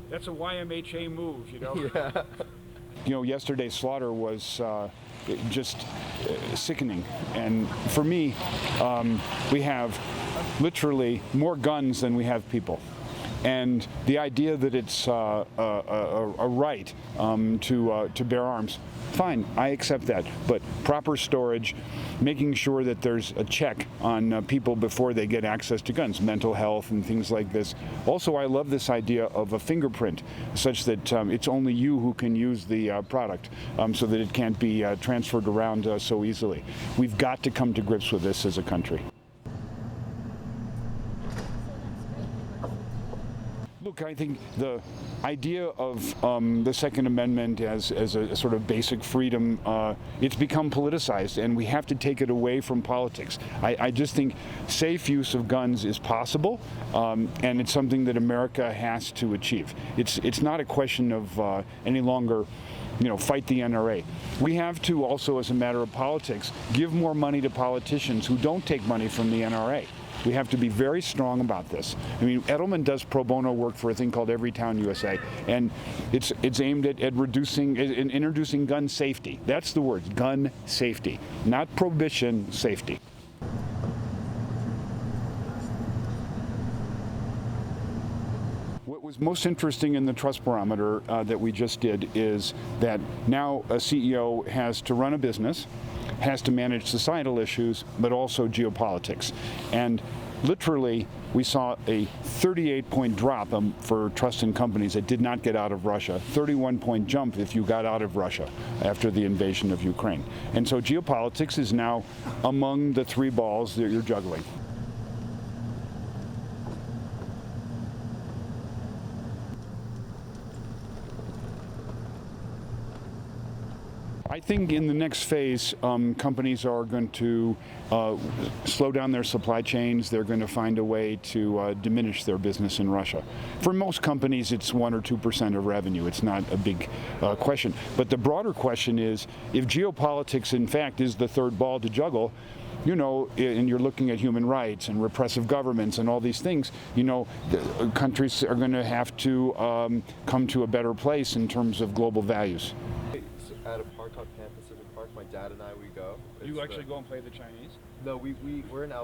that's a YMHA move, Yeah. Yesterday's slaughter was just sickening. And for me, we have literally more guns than we have people. And the idea that it's a right to bear arms, fine, I accept that. But proper storage, making sure that there's a check on people before they get access to guns, mental health and things like this. Also, I love this idea of a fingerprint, such that it's only you who can use the product, so that it can't be transferred around so easily. We've got to come to grips with this as a country. Look, I think the idea of the Second Amendment as a sort of basic freedom, it's become politicized, and we have to take it away from politics. I just think safe use of guns is possible, and it's something that America has to achieve. It's not a question of any longer fight the NRA. We have to also, as a matter of politics, give more money to politicians who don't take money from the NRA. We have to be very strong about this. I mean, Edelman does pro bono work for a thing called Everytown USA, and it's aimed at reducing and introducing gun safety. That's the word, gun safety, not prohibition, safety. What was most interesting in the trust barometer that we just did is that now a CEO has to run a business, has to manage societal issues, but also geopolitics. And literally, we saw a 38-point drop for trust in companies that did not get out of Russia, 31-point jump if you got out of Russia after the invasion of Ukraine. And so geopolitics is now among the three balls that you're juggling. I think in the next phase, companies are going to slow down their supply chains. They're going to find a way to diminish their business in Russia. For most companies, it's 1 or 2% of revenue. It's not a big question. But the broader question is, if geopolitics, in fact, is the third ball to juggle, and you're looking at human rights and repressive governments and all these things, countries are going to have to come to a better place in terms of global values. At a park on Pan Pacific Park, my dad and I, we go. You actually go and play the Chinese? No, we're in LA.